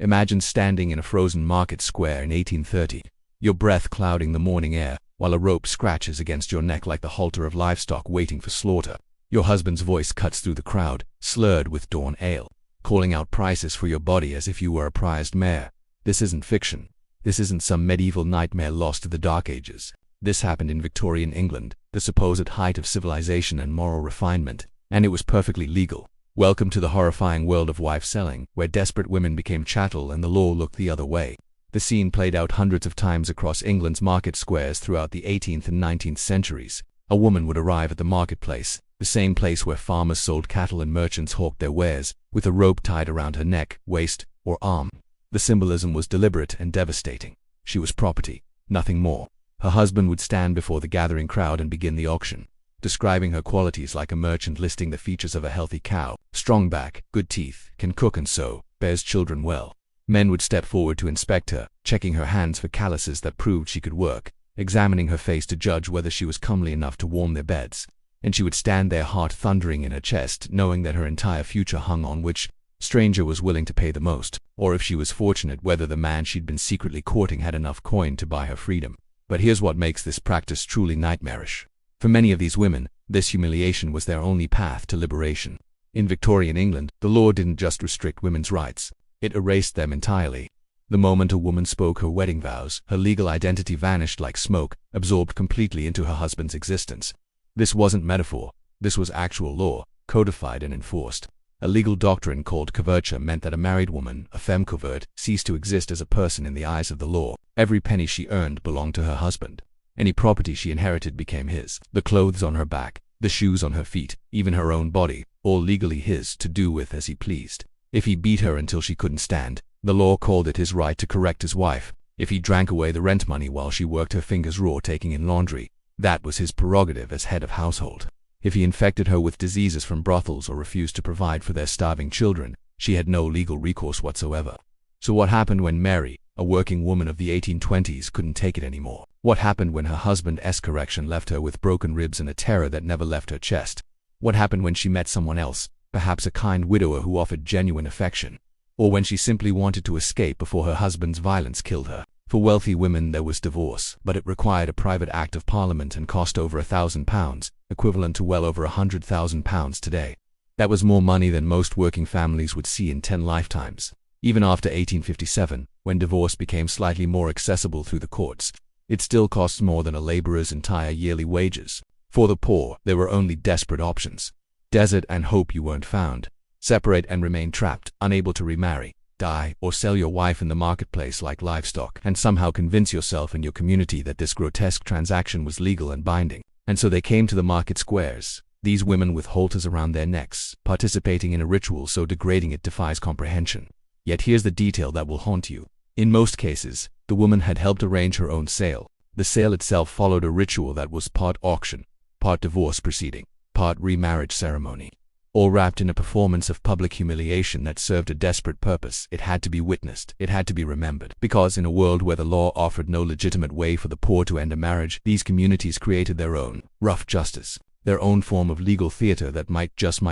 Imagine standing in a frozen market square in 1830, your breath clouding the morning air, while a rope scratches against your neck like the halter of livestock waiting for slaughter. Your husband's voice cuts through the crowd, slurred with dawn ale, calling out prices for your body as if you were a prized mare. This isn't fiction. This isn't some medieval nightmare lost to the Dark Ages. This happened in Victorian England, the supposed height of civilization and moral refinement, and it was perfectly legal. Welcome to the horrifying world of wife selling, where desperate women became chattel and the law looked the other way. The scene played out hundreds of times across England's market squares throughout the 18th and 19th centuries. A woman would arrive at the marketplace, the same place where farmers sold cattle and merchants hawked their wares, with a rope tied around her neck, waist, or arm. The symbolism was deliberate and devastating. She was property, nothing more. Her husband would stand before the gathering crowd and begin the auction, describing her qualities like a merchant listing the features of a healthy cow: strong back, good teeth, can cook and sew, bears children well. Men would step forward to inspect her, checking her hands for calluses that proved she could work, examining her face to judge whether she was comely enough to warm their beds. And she would stand there, heart thundering in her chest, knowing that her entire future hung on which stranger was willing to pay the most, or if she was fortunate, whether the man she'd been secretly courting had enough coin to buy her freedom. But here's what makes this practice truly nightmarish. For many of these women, this humiliation was their only path to liberation. In Victorian England, the law didn't just restrict women's rights, it erased them entirely. The moment a woman spoke her wedding vows, her legal identity vanished like smoke, absorbed completely into her husband's existence. This wasn't metaphor, this was actual law, codified and enforced. A legal doctrine called coverture meant that a married woman, a femme covert, ceased to exist as a person in the eyes of the law. Every penny she earned belonged to her husband. Any property she inherited became his. The clothes on her back, the shoes on her feet, even her own body, all legally his to do with as he pleased. If he beat her until she couldn't stand, the law called it his right to correct his wife. If he drank away the rent money while she worked her fingers raw taking in laundry, that was his prerogative as head of household. If he infected her with diseases from brothels or refused to provide for their starving children, she had no legal recourse whatsoever. So what happened when Mary, a working woman of the 1820s, couldn't take it anymore? What happened when her husband's correction left her with broken ribs and a terror that never left her chest? What happened when she met someone else, perhaps a kind widower who offered genuine affection? Or when she simply wanted to escape before her husband's violence killed her? For wealthy women there was divorce, but it required a private act of parliament and cost over £1,000, equivalent to well over £100,000 today. That was more money than most working families would see in 10 lifetimes. Even after 1857, when divorce became slightly more accessible through the courts, it still costs more than a laborer's entire yearly wages. For the poor, there were only desperate options: desert and hope you weren't found, separate and remain trapped, unable to remarry, die, or sell your wife in the marketplace like livestock, and somehow convince yourself and your community that this grotesque transaction was legal and binding. And so they came to the market squares, these women with halters around their necks, participating in a ritual so degrading it defies comprehension. Yet here's the detail that will haunt you. In most cases, the woman had helped arrange her own sale. The sale itself followed a ritual that was part auction, part divorce proceeding, part remarriage ceremony, all wrapped in a performance of public humiliation that served a desperate purpose. It had to be witnessed, it had to be remembered, because in a world where the law offered no legitimate way for the poor to end a marriage, these communities created their own rough justice, their own form of legal theater that might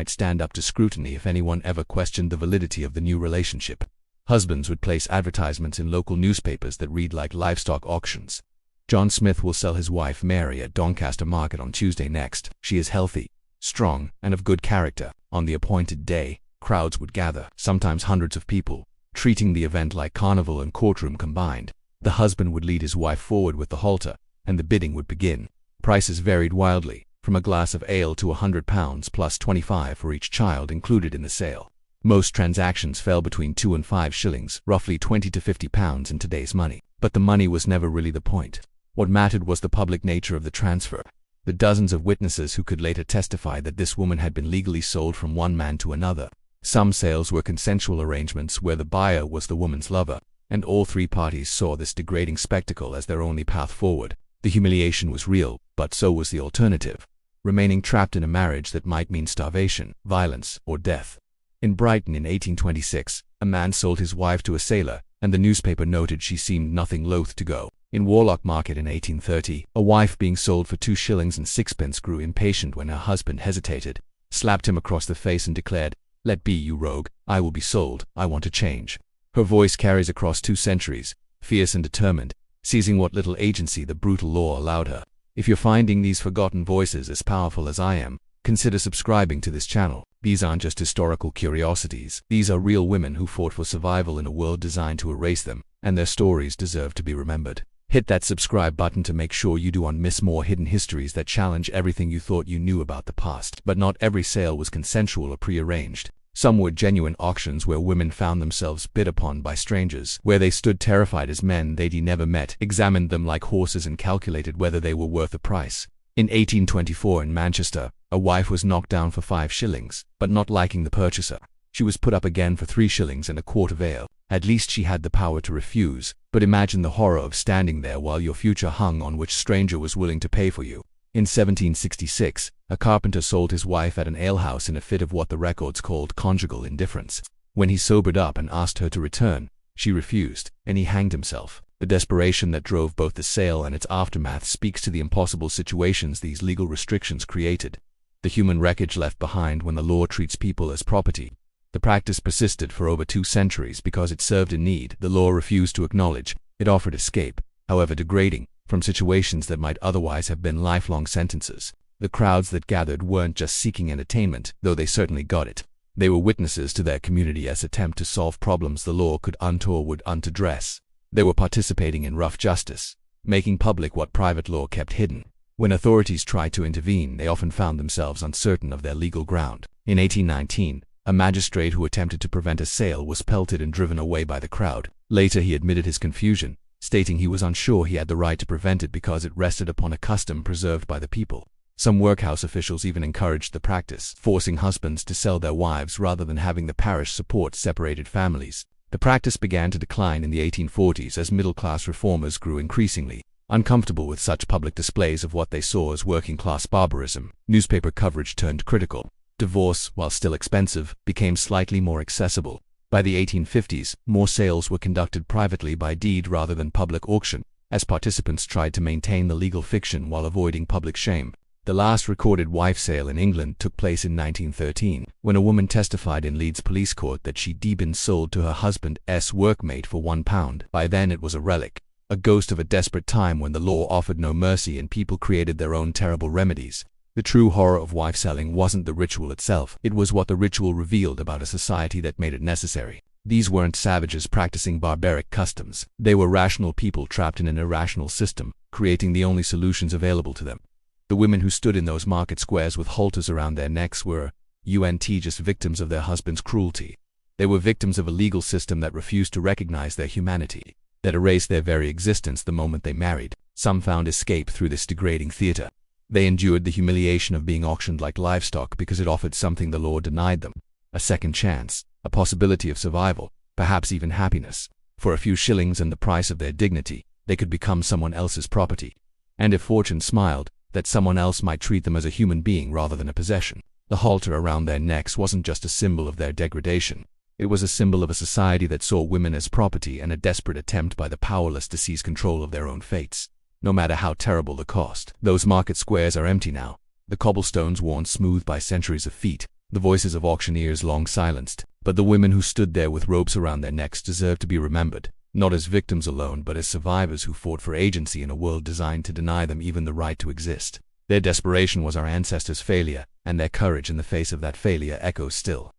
stand up to scrutiny if anyone ever questioned the validity of the new relationship. Husbands would place advertisements in local newspapers that read like livestock auctions. John Smith will sell his wife Mary at Doncaster Market on Tuesday next. She is healthy, strong, and of good character. On the appointed day, crowds would gather, sometimes hundreds of people, treating the event like carnival and courtroom combined. The husband would lead his wife forward with the halter, and the bidding would begin. Prices varied wildly, from a glass of ale to £100 plus 25 for each child included in the sale. Most transactions fell between 2 and 5 shillings, roughly £20 to £50 in today's money. But the money was never really the point. What mattered was the public nature of the transfer. The dozens of witnesses who could later testify that this woman had been legally sold from one man to another. Some sales were consensual arrangements where the buyer was the woman's lover, and all three parties saw this degrading spectacle as their only path forward. The humiliation was real, but so was the alternative: remaining trapped in a marriage that might mean starvation, violence, or death. In Brighton in 1826, a man sold his wife to a sailor, and the newspaper noted she seemed nothing loath to go. In Warlock Market in 1830, a wife being sold for 2 shillings and 6pence grew impatient when her husband hesitated, slapped him across the face and declared, "Let be, you rogue, I will be sold, I want to change." Her voice carries across 2 centuries, fierce and determined, seizing what little agency the brutal law allowed her. If you're finding these forgotten voices as powerful as I am, consider subscribing to this channel. These aren't just historical curiosities. These are real women who fought for survival in a world designed to erase them, and their stories deserve to be remembered. Hit that subscribe button to make sure you don't miss more hidden histories that challenge everything you thought you knew about the past. But not every sale was consensual or prearranged. Some were genuine auctions where women found themselves bid upon by strangers, where they stood terrified as men they'd never met, examined them like horses and calculated whether they were worth the price. In 1824 in Manchester, a wife was knocked down for 5 shillings, but not liking the purchaser, she was put up again for 3 shillings and a quart of ale. At least she had the power to refuse, but imagine the horror of standing there while your future hung on which stranger was willing to pay for you. In 1766, a carpenter sold his wife at an alehouse in a fit of what the records called conjugal indifference. When he sobered up and asked her to return, she refused, and he hanged himself. The desperation that drove both the sale and its aftermath speaks to the impossible situations these legal restrictions created. The human wreckage left behind when the law treats people as property. The practice persisted for over 2 centuries because it served a need the law refused to acknowledge. It offered escape, however degrading, from situations that might otherwise have been lifelong sentences. The crowds that gathered weren't just seeking entertainment, though they certainly got it. They were witnesses to their community's attempt to solve problems the law could or would address. They were participating in rough justice, making public what private law kept hidden. When authorities tried to intervene, they often found themselves uncertain of their legal ground. In 1819, a magistrate who attempted to prevent a sale was pelted and driven away by the crowd. Later he admitted his confusion, stating he was unsure he had the right to prevent it because it rested upon a custom preserved by the people. Some workhouse officials even encouraged the practice, forcing husbands to sell their wives rather than having the parish support separated families. The practice began to decline in the 1840s as middle-class reformers grew increasingly uncomfortable with such public displays of what they saw as working-class barbarism. Newspaper coverage turned critical. Divorce, while still expensive, became slightly more accessible. By the 1850s, more sales were conducted privately by deed rather than public auction, as participants tried to maintain the legal fiction while avoiding public shame. The last recorded wife sale in England took place in 1913, when a woman testified in Leeds police court that she'd been sold to her husband's workmate for £1. By then it was a relic, a ghost of a desperate time when the law offered no mercy and people created their own terrible remedies. The true horror of wife selling wasn't the ritual itself, it was what the ritual revealed about a society that made it necessary. These weren't savages practicing barbaric customs. They were rational people trapped in an irrational system, creating the only solutions available to them. The women who stood in those market squares with halters around their necks were just victims of their husband's cruelty. They were victims of a legal system that refused to recognize their humanity, that erased their very existence the moment they married. Some found escape through this degrading theater. They endured the humiliation of being auctioned like livestock because it offered something the law denied them: a second chance, a possibility of survival, perhaps even happiness. For a few shillings and the price of their dignity, they could become someone else's property. And if fortune smiled, that someone else might treat them as a human being rather than a possession. The halter around their necks wasn't just a symbol of their degradation. It was a symbol of a society that saw women as property and a desperate attempt by the powerless to seize control of their own fates, no matter how terrible the cost. Those market squares are empty now, the cobblestones worn smooth by centuries of feet, the voices of auctioneers long silenced. But the women who stood there with ropes around their necks deserve to be remembered, not as victims alone but as survivors who fought for agency in a world designed to deny them even the right to exist. Their desperation was our ancestors' failure, and their courage in the face of that failure echoes still.